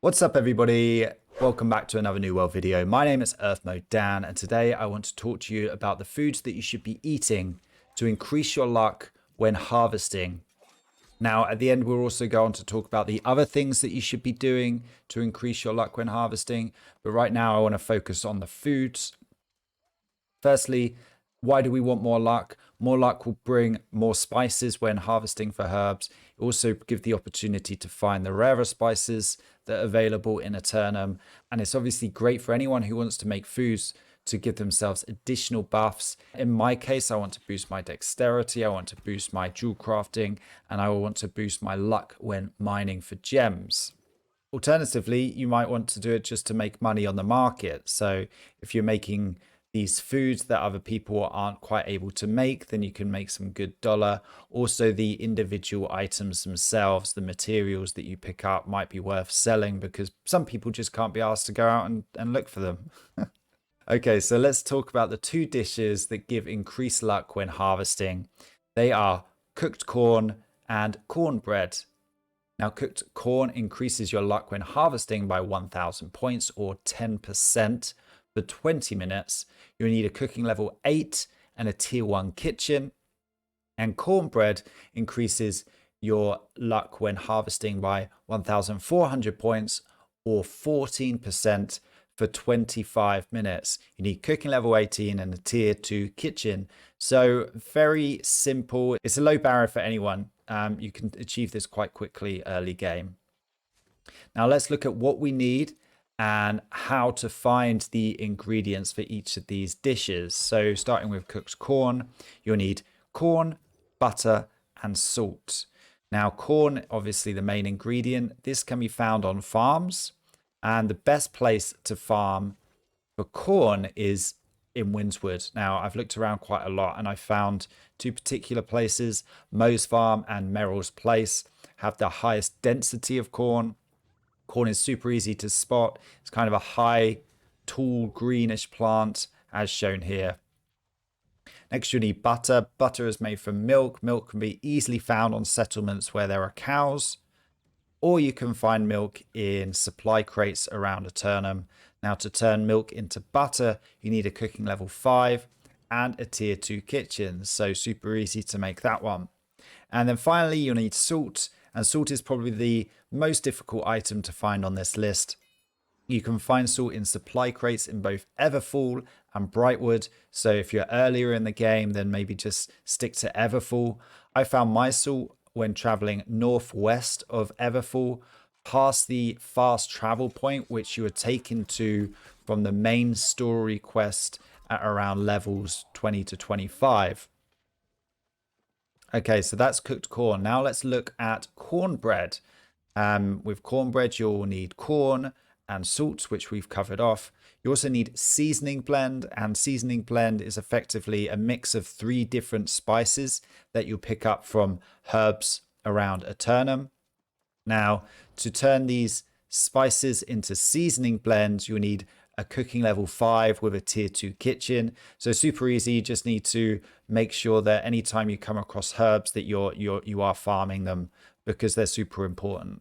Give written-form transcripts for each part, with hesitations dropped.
What's up, everybody? Welcome back to another New World video. My name is Earth Mode Dan, and today I want to talk to you about the foods that you should be eating to increase your luck when harvesting. Now, at the end, we'll also go on to talk about the other things that you should be doing to increase your luck when harvesting. But right now, I want to focus on the foods. Firstly, why do we want more luck? More luck will bring more spices when harvesting for herbs. It also gives the opportunity to find the rarer spices that are available in a turnum. And it's obviously great for anyone who wants to make foods to give themselves additional buffs. In my case, I want to boost my dexterity, I want to boost my jewel crafting, and I want to boost my luck when mining for gems. Alternatively, you might want to do it just to make money on the market. So if you're making these foods that other people aren't quite able to make, then you can make some good dollar. Also, the individual items themselves, the materials that you pick up might be worth selling because some people just can't be asked to go out and look for them. Okay, so let's talk about the two dishes that give increased luck when harvesting. They are cooked corn and cornbread. Now, cooked corn increases your luck when harvesting by 1,000 points or 10%. For 20 minutes, you'll need a cooking level 8 and a tier 1 kitchen. And cornbread increases your luck when harvesting by 1,400 points or 14% for 25 minutes. You need cooking level 18 and a tier 2 kitchen. So very simple. It's a low barrier for anyone. You can achieve this quite quickly early game. Now let's look at what we need and how to find the ingredients for each of these dishes. So starting with cooked corn, you'll need corn, butter, and salt. Now corn, obviously the main ingredient. This can be found on farms, and the best place to farm for corn is in Windsward. Now I've looked around quite a lot and I found two particular places, Moes farm and Merrill's place, have the highest density of corn. Corn is super easy to spot. It's kind of a high, tall, greenish plant, as shown here. Next, you need butter. Butter is made from milk. Milk can be easily found on settlements where there are cows, or you can find milk in supply crates around a turnum. Now, to turn milk into butter, you need a cooking level 5 and a tier 2 kitchen. So super easy to make that one. And then finally, you'll need salt. And salt is probably the most difficult item to find on this list. You can find salt in supply crates in both Everfall and Brightwood. So if you're earlier in the game, then maybe just stick to Everfall. I found my salt when traveling northwest of Everfall, past the fast travel point, which you were taken to from the main story quest at around levels 20 to 25. Okay, so that's cooked corn. Now let's look at cornbread. With cornbread, you'll need corn and salt, which we've covered off. You also need seasoning blend, and seasoning blend is effectively a mix of 3 different spices that you'll pick up from herbs around a turnum. Now, to turn these spices into seasoning blends, you'll need a cooking level 5 with a tier 2 kitchen. So super easy. You just need to make sure that anytime you come across herbs that you are farming them, because they're super important.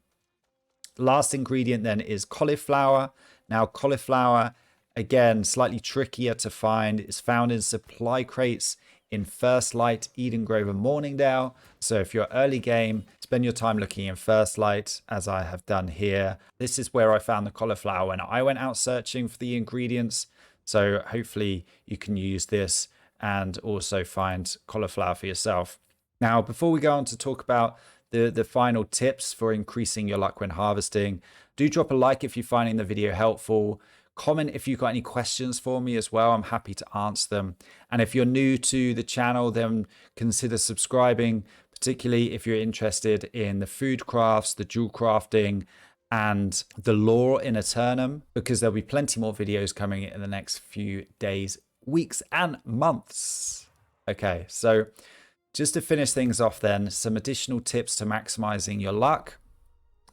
Last ingredient then is cauliflower. Now cauliflower, again, slightly trickier to find. It's found in supply crates in First Light, Eden Grove, and Morningdale. So if you're early game, spend your time looking in First Light, as I have done here. This is where I found the cauliflower when I went out searching for the ingredients. So hopefully you can use this and also find cauliflower for yourself. Now, before we go on to talk about the final tips for increasing your luck when harvesting, do drop a like if you're finding the video helpful. Comment if you've got any questions for me as well. I'm happy to answer them. And if you're new to the channel, then consider subscribing, particularly if you're interested in the food crafts, the jewel crafting, and the lore in Eternum, because there'll be plenty more videos coming in the next few days, weeks, and months. Okay, so just to finish things off then, some additional tips to maximizing your luck.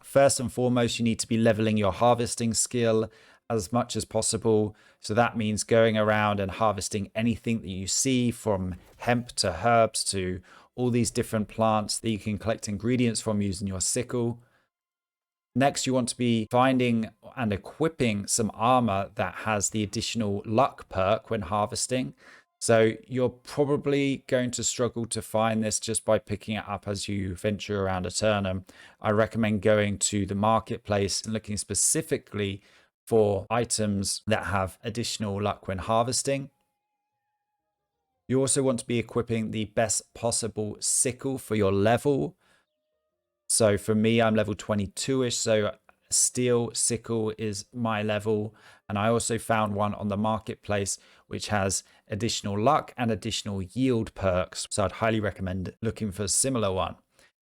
First and foremost, you need to be leveling your harvesting skill as much as possible. So that means going around and harvesting anything that you see, from hemp to herbs to all these different plants that you can collect ingredients from using your sickle. Next, you want to be finding and equipping some armor that has the additional luck perk when harvesting. So you're probably going to struggle to find this just by picking it up as you venture around Eternum. I recommend going to the marketplace and looking specifically for items that have additional luck when harvesting. You also want to be equipping the best possible sickle for your level. So for me, I'm level 22-ish, so steel sickle is my level. And I also found one on the marketplace which has additional luck and additional yield perks. So I'd highly recommend looking for a similar one.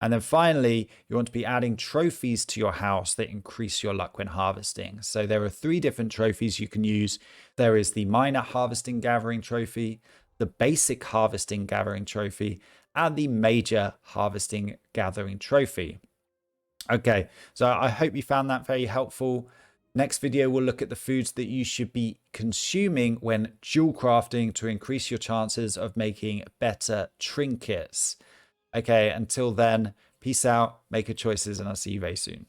And then finally, you want to be adding trophies to your house that increase your luck when harvesting. So there are 3 different trophies you can use. There is the minor harvesting gathering trophy, the basic harvesting gathering trophy, and the major harvesting gathering trophy. Okay, so I hope you found that very helpful. Next video, we'll look at the foods that you should be consuming when jewel crafting to increase your chances of making better trinkets. Okay, until then, peace out, make your choices, and I'll see you very soon.